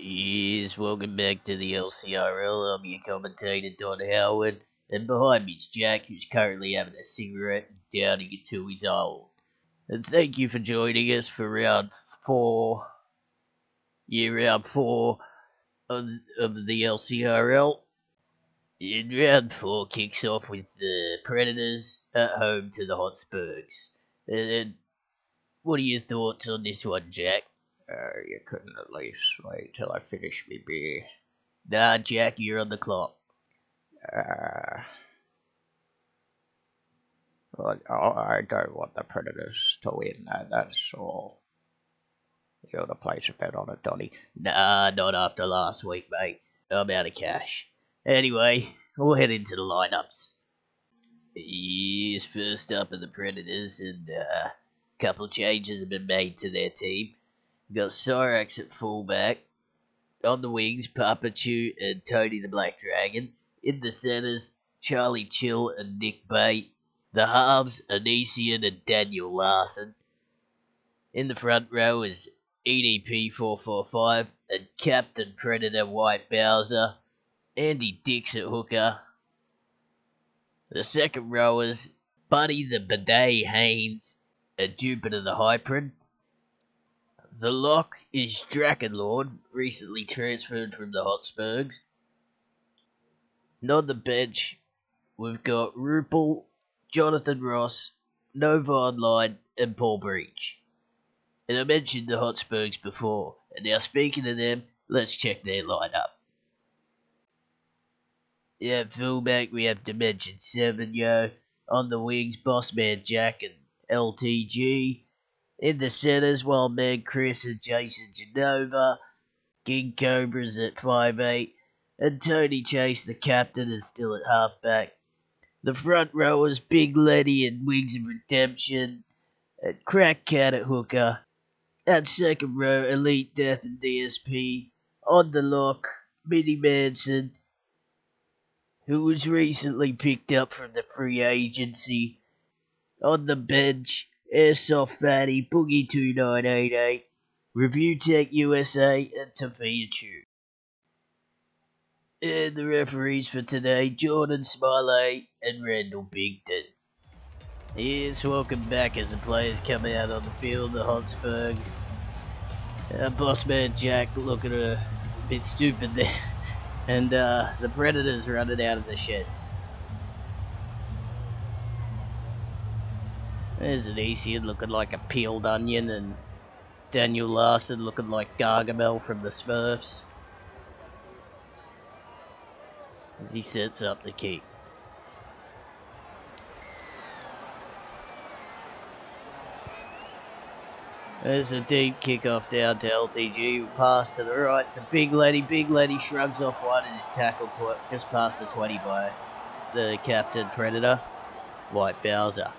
Yes, welcome back to the LCRL. I'm your commentator, Don Howard, and behind me is Jack, who's currently having a cigarette and downing it to his old. And thank you for joining us for round four of the LCRL. And round four kicks off with the Predators at home to the Hotspurgs. And what are your thoughts on this one, Jack? You couldn't at least wait till I finish me beer. Nah, Jack, you're on the clock. Well, I don't want the Predators to win, that's all. You ought to place a bet on it, Donny. Nah, not after last week, mate. I'm out of cash. Anyway, we'll head into the lineups. Yes, first up are the Predators, and a couple of changes have been made to their team. Got Cyrax at fullback. On the wings, Papachu and Tony the Black Dragon. In the centres, Charlie Chill and Nick Bate. The halves, Anisian and Daniel Larson. In the front row is EDP 445 and Captain Predator White Bowser. Andy Dix at hooker. The second rowers, Buddy the Bidet Haynes and Jupiter the Hyprid. The lock is Drakenlord, recently transferred from the Hotspurgs. And on the bench, we've got Rupel, Jonathan Ross, Nova Online, and Paul Breach. And I mentioned the Hotspurgs before, and now speaking of them, let's check their lineup. At fullback, we have Dimension 7, On the wings, Bossman Jack and LTG. In the centres, Wild Man Chris and Jason Genova. King Cobra's at 5'8", and Tony Chase, the captain, is still at halfback. The front rowers, Big Letty and Wings of Redemption, and Crack Cat at hooker. At second row, Elite Death and DSP. On the lock, Minnie Manson, who was recently picked up from the free agency. On the bench, Airsoft Fatty, Boogie 2988, Review Tech USA, and Tafia Chu. And the referees for today, Jordan Smiley and Randall Bigton. Yes, welcome back as the players come out on the field, the Hotspurgs. Bossman Jack looking a bit stupid there. And the Predators running out of the sheds. There's Anisian looking like a peeled onion, and Daniel Larson looking like Gargamel from the Smurfs as he sets up the kick. There's a deep kickoff down to LTG. Pass to the right to Big Letty. Big Letty shrugs off one and is tackled just past the 20 by the Captain Predator, White Bowser.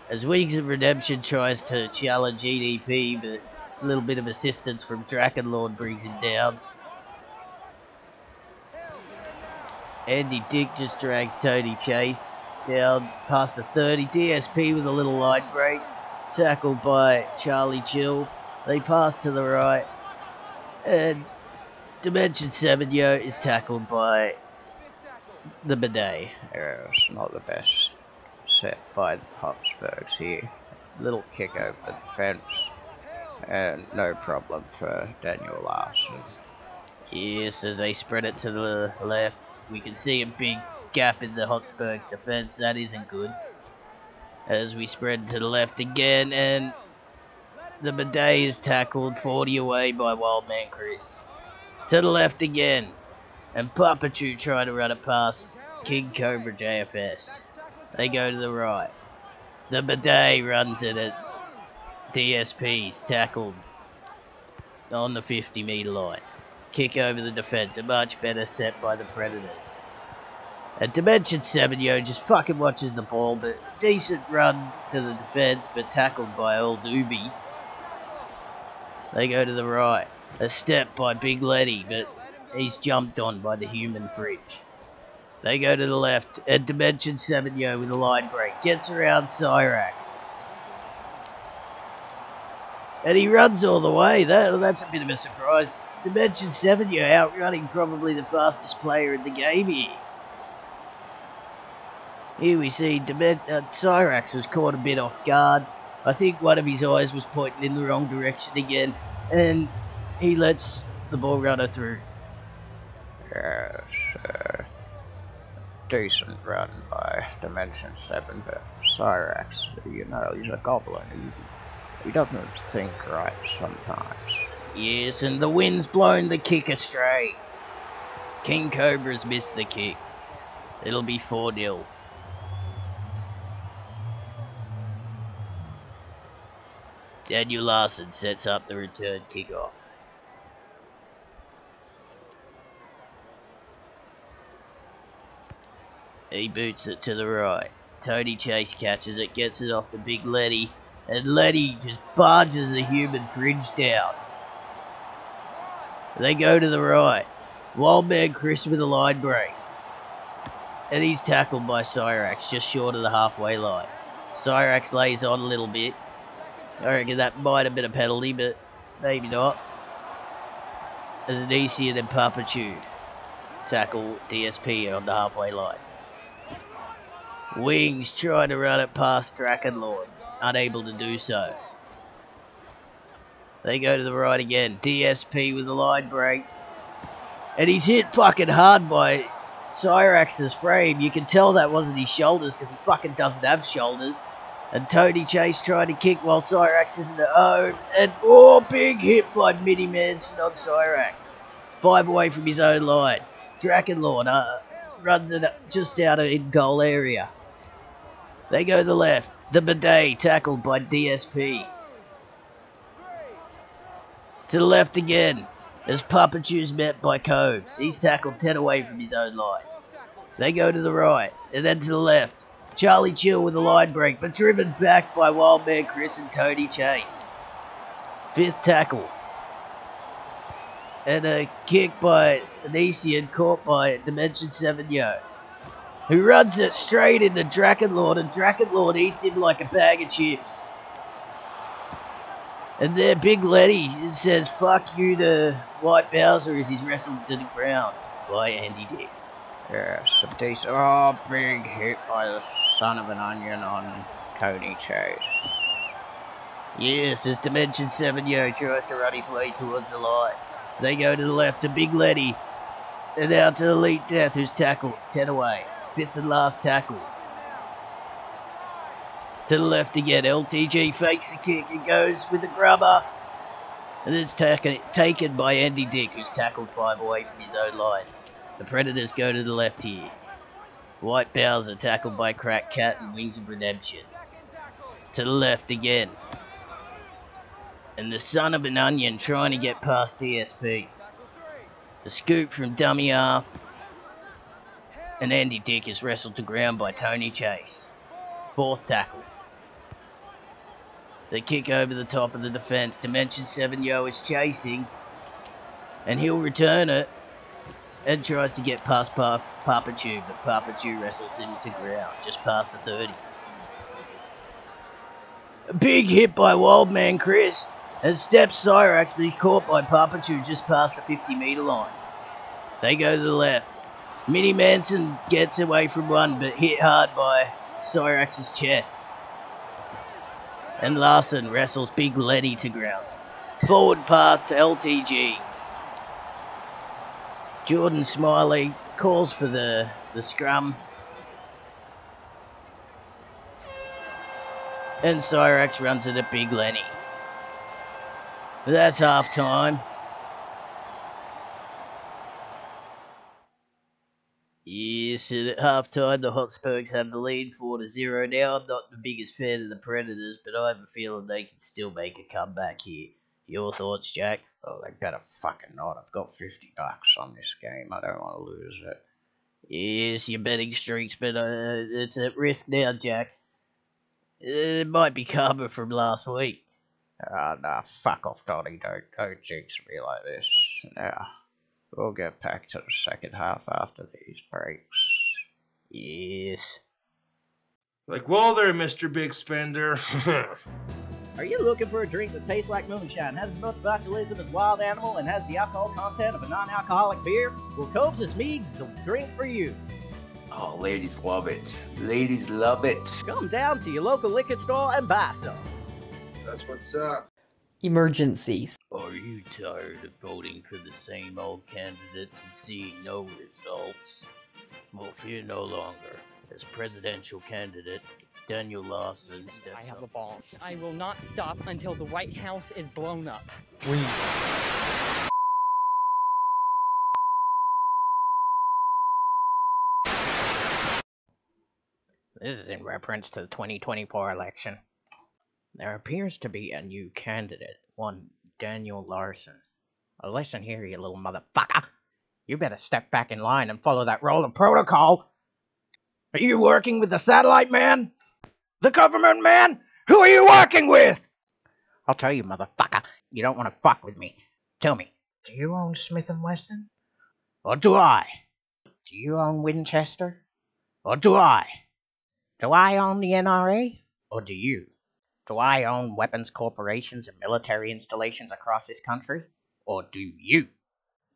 As Wings of Redemption tries to challenge EDP, but a little bit of assistance from Drakenlord brings him down. Andy Dick just drags Tony Chase down past the 30. DSP with a little line break. Tackled by Charlie Chill. They pass to the right. And Dimension 7 is tackled by the Bidet. It's not the best set by the Hotspurgs here. Little kick over the fence. And no problem for Daniel Larson. Yes, as they spread it to the left, we can see a big gap in the Hotspurgs defense. That isn't good. As we spread to the left again, and the Bidet is tackled 40 away by Wild Man Chris. To the left again, and Papachu trying to run it past King Cobra JFS. They go to the right. The Bidet runs it at DSP's tackled on the 50-metre line. Kick over the defence, a much better set by the Predators. And Dimension 7 just fucking watches the ball, but decent run to the defence, but tackled by old Ubi. They go to the right. A step by Big Letty, but he's jumped on by the human fridge. They go to the left, and Dimension 7 with a line break. Gets around Cyrax. And he runs all the way. That's a bit of a surprise. Dimension 7, you're outrunning probably the fastest player in the game here. Here we see Cyrax was caught a bit off guard. I think one of his eyes was pointing in the wrong direction again, and he lets the ball runner through. Yes, decent run by Dimension 7, but Cyrax, you know, he's a goblin. He doesn't think right sometimes. Yes, and the wind's blown the kick astray. King Cobra's missed the kick. It'll be 4-0. Daniel Larson sets up the return kickoff. He boots it to the right. Tony Chase catches it, gets it off to Big Letty, and Letty just barges the human fringe down. They go to the right. Wildman Chris with a line break. And he's tackled by Cyrax just short of the halfway line. Cyrax lays on a little bit. I reckon that might have been a penalty, but maybe not. As Anisian and Papachu tackle DSP on the halfway line. Wings trying to run it past Drakenlord, unable to do so. They go to the right again. DSP with the line break. And he's hit fucking hard by Cyrax's frame. You can tell that wasn't his shoulders because he fucking doesn't have shoulders. And Tony Chase trying to kick while Cyrax is in the home. And big hit by Mini Manson on Cyrax. 5 away from his own line. Drakenlord runs it just out of in-goal area. They go to the left. The Bidet tackled by DSP. To the left again. As Papachu's met by Coves. He's tackled 10 away from his own line. They go to the right. And then to the left. Charlie Chill with a line break, but driven back by Wildman Chris and Tony Chase. 5th tackle. And a kick by Anisian caught by Dimension 7 Yo, who runs it straight into Drakenlord, and Drakenlord eats him like a bag of chips. And there Big Letty says fuck you to White Bowser as he's wrestled to the ground by Andy Dick. Yeah, some decent. Big hit by the son of an onion on Tony Chase. Yes, as Dimension 7 Yo tries to run his way towards the line. They go to the left to Big Letty. And out to Elite Death, who's tackled 10 away. 5th and last tackle. To the left again, LTG fakes the kick and goes with the grubber. And it's taken by Andy Dick, who's tackled 5 away from his own line. The Predators go to the left here. White Bowser tackled by Crack Cat and Wings of Redemption. To the left again. And the son of an onion trying to get past DSP. The scoop from dummy half. And Andy Dick is wrestled to ground by Tony Chase. 4th tackle. The kick over the top of the defense. Dimension 7 Yo is chasing. And he'll return it. And tries to get past Papachu, but Papachu wrestles him to ground, just past the 30. A big hit by Wildman Chris, and steps Cyrax, but he's caught by Papachu just past the 50-meter line. They go to the left. Mini Manson gets away from one, but hit hard by Cyrax's chest. And Larson wrestles Big Letty to ground. Forward pass to LTG. Jordan Smiley calls for the scrum. And Cyrax runs it at Big Lenny. That's half time. Yes, at half time the Hotspurgs have the lead 4-0 now. I'm not the biggest fan of the Predators, but I have a feeling they can still make a comeback here. Your thoughts, Jack? Oh, they better fucking not. I've got $50 on this game. I don't want to lose it. Yes, your betting streaks, but it's at risk now, Jack. It might be karma from last week. Nah, fuck off, Donnie. Don't jinx me like this. Nah, we'll get back to the second half after these breaks. Yes. Like, well there, Mr. Big Spender. Are you looking for a drink that tastes like moonshine, has as much botulism as wild animal, and has the alcohol content of a non-alcoholic beer? Well, Cobb's is Mead's a drink for you. Oh, ladies love it. Ladies love it. Come down to your local liquor store and buy some. That's what's up. Emergencies. Are you tired of voting for the same old candidates and seeing no results? Well, fear no longer. As presidential candidate, Daniel Larson steps I have up. a bomb. I will not stop until the White House is blown up. This is in reference to the 2024 election. There appears to be a new candidate, one Daniel Larson. Well, listen here, you little motherfucker. You better step back in line and follow that rule of protocol. Are you working with the satellite man? The government man? Who are you working with? I'll tell you, motherfucker, you don't want to fuck with me. Tell me, do you own Smith & Wesson? Or do I? Do you own Winchester? Or do I? Do I own the NRA? Or do you? Do I own weapons corporations and military installations across this country? Or do you?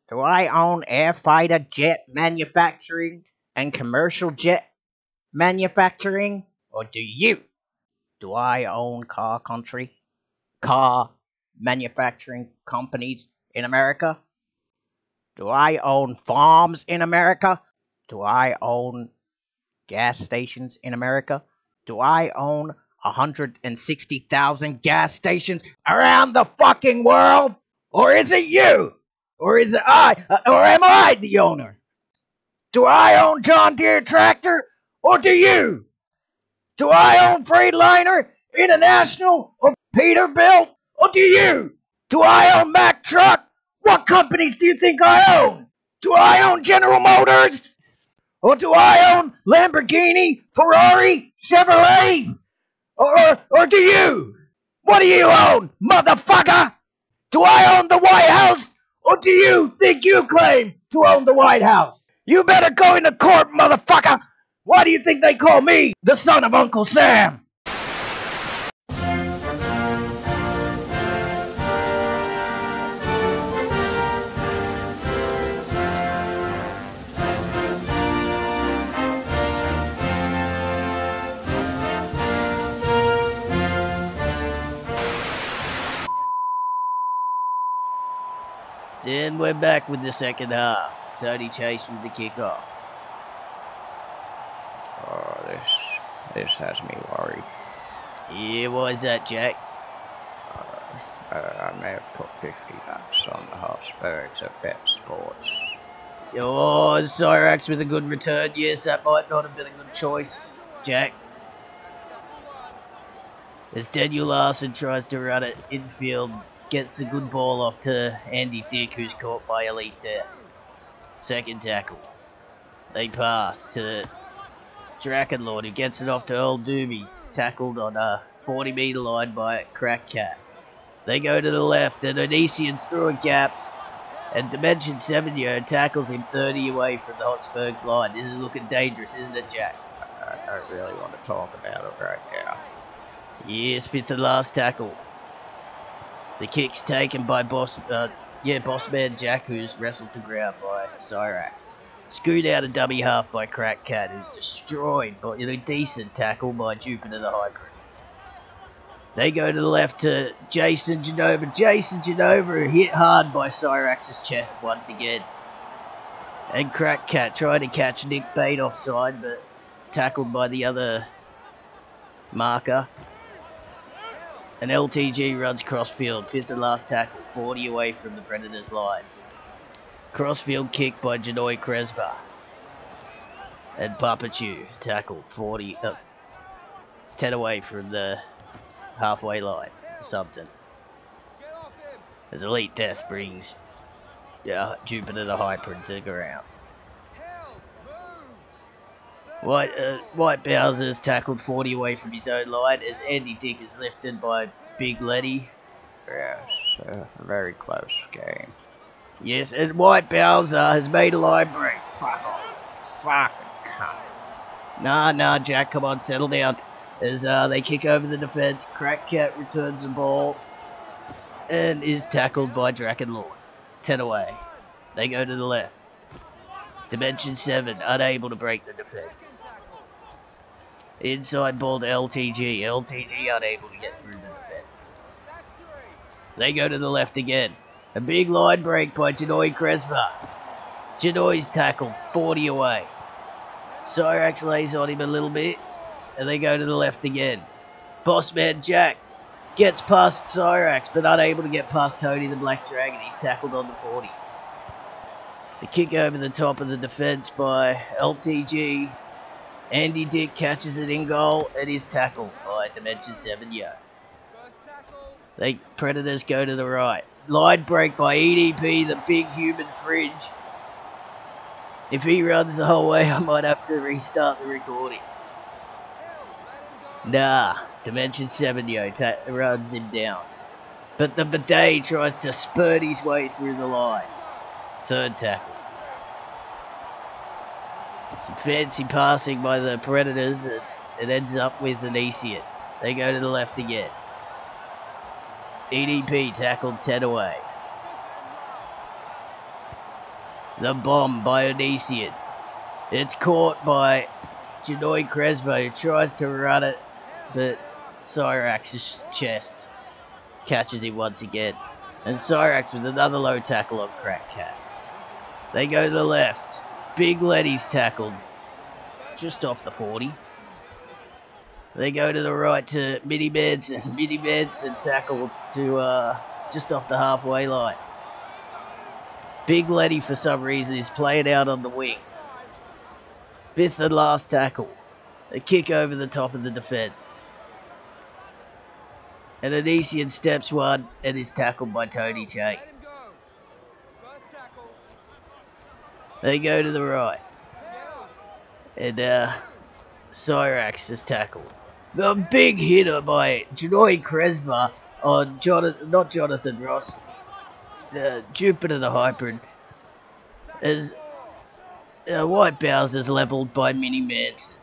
Do I own air fighter jet manufacturing and commercial jet manufacturing? Or do you? Do I own car manufacturing companies in America? Do I own farms in America? Do I own gas stations in America? Do I own 160,000 gas stations around the fucking world? Or is it you? Or is it or am I the owner? Do I own John Deere Tractor? Or do you? Do I own Freightliner, International, or Peterbilt? Or do you? Do I own Mack Truck? What companies do you think I own? Do I own General Motors? Or do I own Lamborghini, Ferrari, Chevrolet? Or do you? What do you own, motherfucker? Do I own the White House? Or do you think you claim to own the White House? You better go into court, motherfucker! Why do you think they call me the son of Uncle Sam? Then we're back with the second half. Tony Chase with the kickoff. Oh, this has me worried. Yeah, why is that, Jack? I may have put $50 on the Hotspurgs at Bet Sports. Oh, Cyrax with a good return. Yes, that might not have been a good choice, Jack. As Daniel Larson tries to run it infield, gets the good ball off to Andy Dick, who's caught by Elite Death. Second tackle. They pass to Drakenlord, who gets it off to Earl Doobie, tackled on a 40-meter line by Crack Cat. They go to the left, and Onesian's through a gap, and Dimension 7-year tackles him 30 away from the Hotspurgs line. This is looking dangerous, isn't it, Jack? I don't really want to talk about it right now. Yes, fifth and last tackle. The kick's taken by Bossman Jack, who's wrestled to ground by Cyrax. Scoot out a dummy half by Crack Cat, who's destroyed by a decent tackle by Jupiter the Hybrid. They go to the left to Jason Genova. Jason Genova hit hard by Cyrax's chest once again. And Crack Cat trying to catch Nick Bate offside, but tackled by the other marker. And LTG runs crossfield, fifth and last tackle, 40 away from the Predators' line. Crossfield kick by Janoi Kresba. And Papachu tackled 10 away from the halfway line or something. As Elite Death brings Jupiter the Hybrid to the ground. White Bowser's tackled 40 away from his own line as Andy Dick is lifted by Big Letty. Yes, a very close game. Yes, and White Bowser has made a line break. Fuck off. Fucking cunt. Nah, Jack, come on, settle down. As they kick over the defense, Crack Cat returns the ball and is tackled by Draken Lord. 10 away. They go to the left. Dimension 7, unable to break the defense. Inside ball to LTG. LTG unable to get through the defense. They go to the left again. A big line break by Janoi Kresma. Janoi's tackled, 40 away. Cyrax lays on him a little bit, and they go to the left again. Bossman Jack gets past Cyrax, but unable to get past Tony the Black Dragon. He's tackled on the 40. The kick over the top of the defense by LTG. Andy Dick catches it in goal and is tackled by Dimension 7 Yo. The Predators go to the right. Line break by EDP, the big human fringe. If he runs the whole way, I might have to restart the recording. Nah, Dimension 7 Yo runs him down. But the Bidet tries to spurt his way through the line. Third tackle. Some fancy passing by the Predators, and it ends up with an Onision. They go to the left again. EDP tackled 10 away. The bomb by Onision. It's caught by Janoi Crespo, who tries to run it, but Cyrax's chest catches him once again. And Cyrax with another low tackle on Crack Cat. They go to the left. Big Letty's tackled just off the 40. They go to the right to Mini Manson. Mini Manson tackled to just off the halfway line. Big Letty, for some reason, is playing out on the wing. Fifth and last tackle. A kick over the top of the defense. And Onision steps one and is tackled by Tony Chase. They go to the right. And Cyrax is tackled. The big hitter by Janoi Kresma on not Jonathan Ross. Jupiter the Hybrid. As White Bowser is levelled by Mini Manson.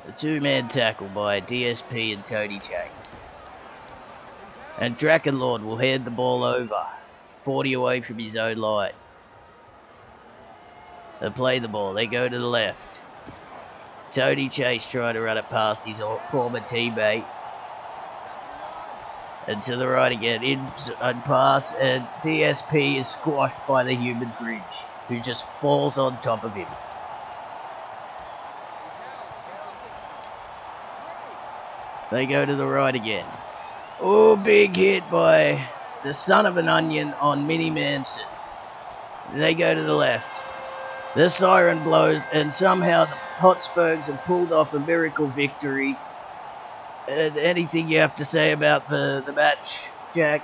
A two-man tackle by DSP and Tony Chase. And Draken Lord will hand the ball over. 40 away from his own line. They play the ball. They go to the left. Tony Chase trying to run it past his former teammate. And to the right again. In and pass. And DSP is squashed by the human fringe, who just falls on top of him. They go to the right again. Oh, big hit by the son of an onion on Mini Manson. They go to the left. The siren blows, and somehow the Hotspurgs have pulled off a miracle victory. And anything you have to say about the match, Jack?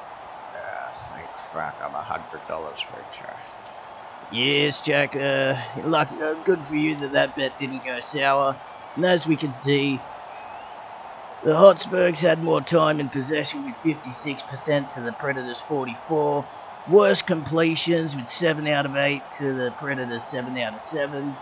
Thank fuck, I'm $100 richer. Yes, Jack. Good for you that bet didn't go sour. And as we can see, the Hotspurgs had more time in possession with 56% to the Predators' 44%. Worst completions with 7 out of 8 to the Predators' 7 out of 7.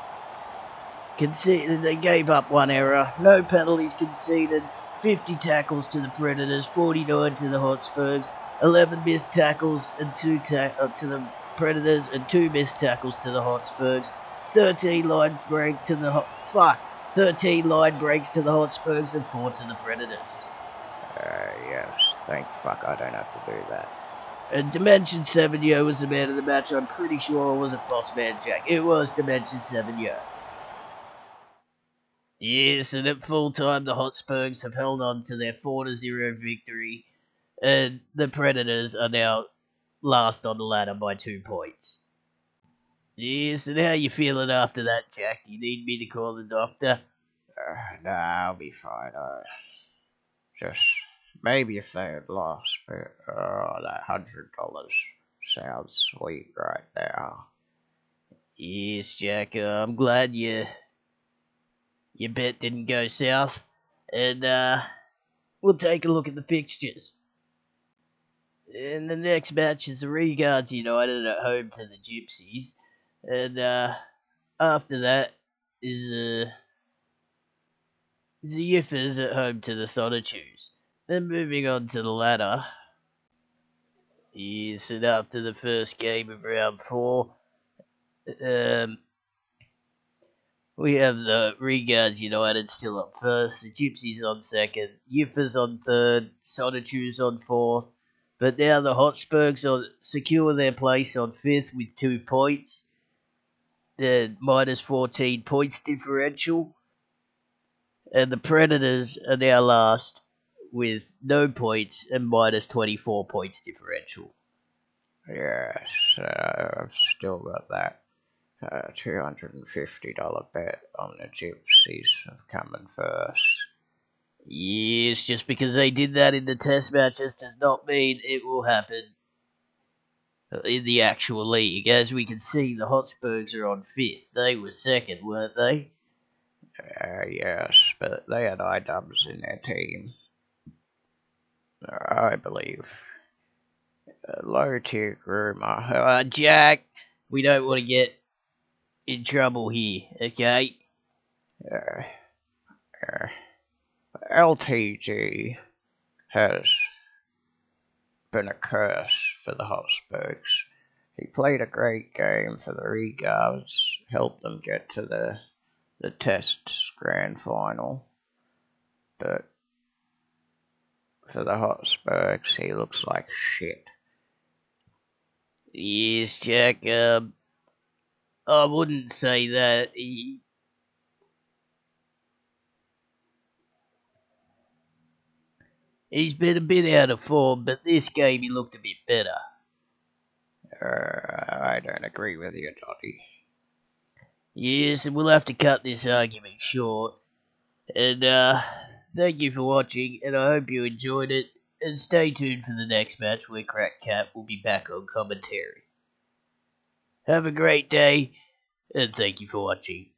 They gave up one error. No penalties conceded. 50 tackles to the Predators, 49 to the Hotspurgs. 11 missed tackles and to the Predators, and 2 missed tackles to the Hotspurgs. 13 line breaks to the Hotspurgs and 4 to the Predators. Yes, thank fuck I don't have to do that. And Dimension 7 Yo was the man of the match. I'm pretty sure it wasn't Bossman Jack. It was Dimension 7 Yo. Yes, and at full time, the Hotspurgs have held on to their 4-0 victory, and the Predators are now last on the ladder by 2 points. Yes, and how you feeling after that, Jack? You need me to call the doctor? Nah, I'll be fine. Just maybe if they had lost, but that $100 sounds sweet right now. Yes, Jack. I'm glad your bet didn't go south, and we'll take a look at the fixtures. And the next match is the Regards United at home to the Gypsies, and after that is The Yiffers at home to the Sonotubes. Then moving on to the ladder. Yes, and after the first game of round 4, we have the Regards United still up first, the Gypsies on second, Yiffers on third, Sonotubes on fourth, but now the Hotspurgs secure their place on fifth with 2 points, minus 14 points differential, and the Predators are now last with no points and minus 24 points differential. Yes, I've still got that $250 bet on the Gypsies of coming first. Yes, just because they did that in the test matches does not mean it will happen in the actual league. As we can see, the Hotspurgs are on 5th. They were 2nd, weren't they? Yes, but they had iDubbbz in their team. I believe. A low-tier groomer. Jack, we don't want to get in trouble here, okay? LTG has been a curse for the Hotspurgs. He played a great game for the Regards, helped them get to the Tests grand final, but for the Hotspurgs, he looks like shit. Yes, Jack, I wouldn't say that. He's been a bit out of form, but this game he looked a bit better. I don't agree with you, Dottie. Yes, and we'll have to cut this argument short. And, thank you for watching, and I hope you enjoyed it. And stay tuned for the next match where Crack Cat will be back on commentary. Have a great day, and thank you for watching.